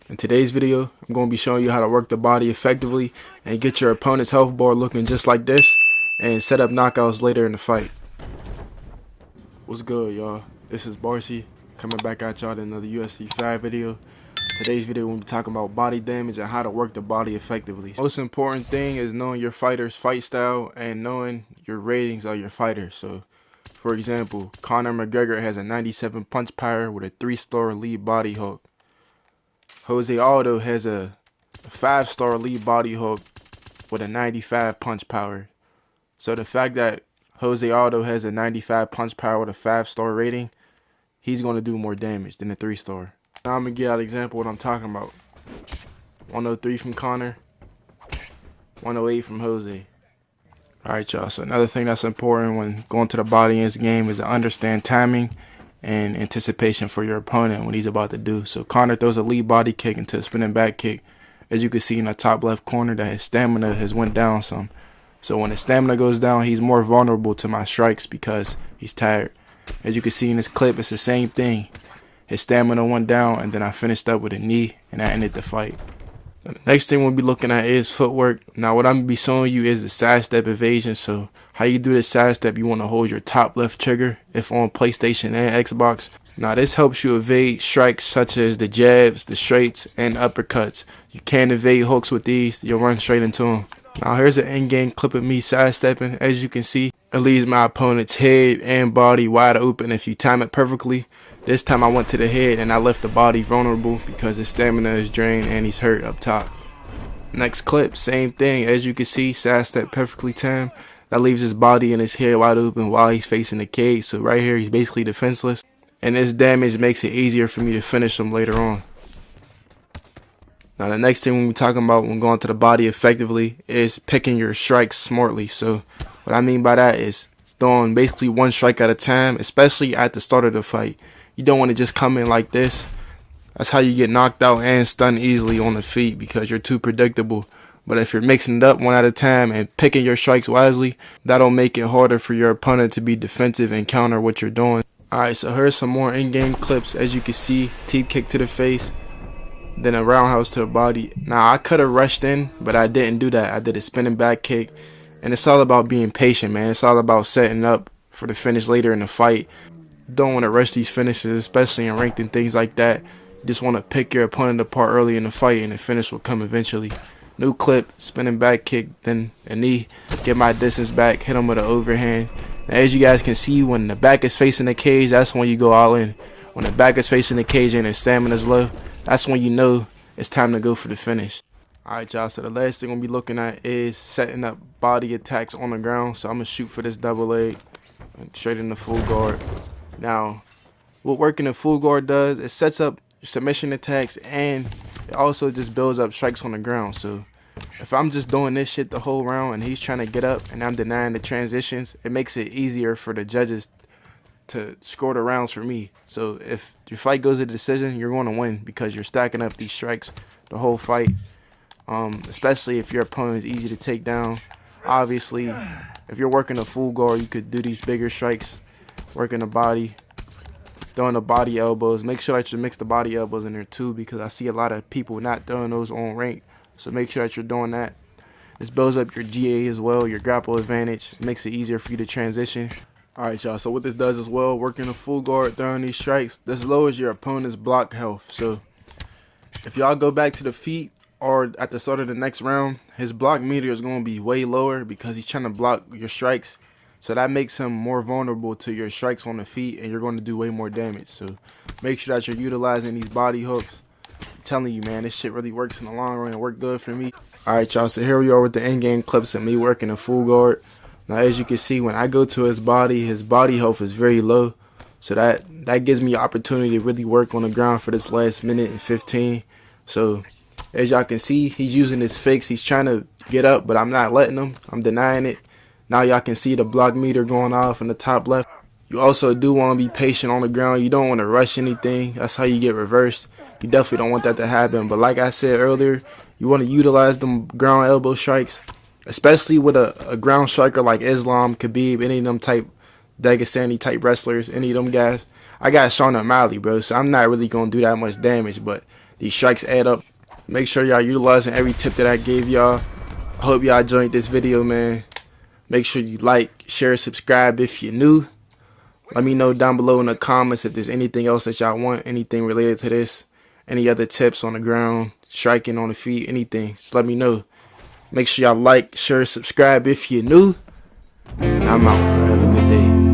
In today's video, I'm going to be showing you how to work the body effectively and get your opponent's health bar looking just like this and set up knockouts later in the fight. What's good, y'all? This is Barcy coming back at y'all with another UFC 5 video. Today's video we'll be talking about body damage and how to work the body effectively. Most important thing is knowing your fighter's fight style and knowing your ratings of your fighter. So, for example, Conor McGregor has a 97 punch power with a 3-star lead body hook. Jose Aldo has a 5-star lead body hook with a 95 punch power. So the fact that Jose Aldo has a 95 punch power with a 5-star rating, he's going to do more damage than a 3-star. Now I'm going to give out an example of what I'm talking about. 103 from Conor, 108 from Jose. Alright, y'all, so another thing that's important when going to the body in this game is to understand timing and anticipation for your opponent when he's about to do. So Conor throws a lead body kick into a spinning back kick. As you can see in the top left corner that his stamina has went down some. So when his stamina goes down, he's more vulnerable to my strikes because he's tired. As you can see in this clip, it's the same thing. His stamina went down and then I finished up with a knee and that ended the fight. The next thing we'll be looking at is footwork. Now what I'm going to be showing you is the sidestep evasion. So how you do the sidestep, you want to hold your top left trigger if on PlayStation and Xbox. Now this helps you evade strikes such as the jabs, the straights, and uppercuts. You can't evade hooks with these, you'll run straight into them. Now here's an in-game clip of me sidestepping. As you can see, it leaves my opponent's head and body wide open if you time it perfectly. This time I went to the head and I left the body vulnerable because his stamina is drained and he's hurt up top. Next clip, same thing. As you can see, sidestep perfectly timed. That leaves his body and his head wide open while he's facing the cage. So right here he's basically defenseless. And this damage makes it easier for me to finish him later on. Now the next thing we're talking about when going to the body effectively is picking your strikes smartly. So what I mean by that is throwing basically one strike at a time, especially at the start of the fight. You don't want to just come in like this. That's how you get knocked out and stunned easily on the feet because you're too predictable. But if you're mixing it up one at a time and picking your strikes wisely, that'll make it harder for your opponent to be defensive and counter what you're doing. Alright, so here's some more in-game clips. As you can see, teep kick to the face, then a roundhouse to the body. Now I could have rushed in, but I didn't do that. I did a spinning back kick. And it's all about being patient, man. It's all about setting up for the finish later in the fight. Don't want to rush these finishes, especially in ranked and things like that. You just want to pick your opponent apart early in the fight and the finish will come eventually. New clip, spinning back kick, then a knee, get my distance back, hit him with an overhand. Now, as you guys can see, when the back is facing the cage, that's when you go all in. When the back is facing the cage and his stamina is low, that's when you know it's time to go for the finish. Alright, y'all, so the last thing we'll be looking at is setting up body attacks on the ground. So I'm going to shoot for this double leg, straight in the full guard. Now, what working in full guard does, it sets up submission attacks and it also just builds up strikes on the ground. So if I'm just doing this shit the whole round and he's trying to get up and I'm denying the transitions, it makes it easier for the judges to score the rounds for me. So if your fight goes to decision, you're going to win because you're stacking up these strikes the whole fight. Especially if your opponent is easy to take down. Obviously, if you're working a full guard, you could do these bigger strikes, working the body, throwing the body elbows. Make sure that you mix the body elbows in there too because I see a lot of people not throwing those on rank. So make sure that you're doing that. This builds up your GA as well, your grapple advantage. It makes it easier for you to transition. Alright, y'all, so what this does as well, working a full guard, throwing these strikes, this lowers your opponent's block health. So if y'all go back to the feet or at the start of the next round, his block meter is going to be way lower because he's trying to block your strikes. So that makes him more vulnerable to your strikes on the feet and you're going to do way more damage. So make sure that you're utilizing these body hooks. I'm telling you, man, this shit really works in the long run and worked good for me. Alright, y'all, so here we are with the in-game clips of me working a full guard. Now as you can see, when I go to his body health is very low. So that gives me opportunity to really work on the ground for this last minute and 15. So as y'all can see, he's using his fakes. He's trying to get up, but I'm not letting him. I'm denying it. Now y'all can see the block meter going off in the top left. You also do want to be patient on the ground. You don't want to rush anything. That's how you get reversed. You definitely don't want that to happen. But like I said earlier, you want to utilize them ground elbow strikes, especially with a ground striker like Islam, Khabib, any of them type Dagestani type wrestlers, any of them guys. I got Sean O'Malley, bro, so I'm not really going to do that much damage. But These strikes add up. Make sure y'all utilizing every tip that I gave y'all. I hope y'all enjoyed this video, man. Make sure you like, share, subscribe if you're new. Let me know down below in the comments if there's anything else that y'all want, anything related to this, any other tips on the ground, striking on the feet, anything. Just let me know. Make sure y'all like, share, subscribe if you're new. And I'm out, bro. Have a good day.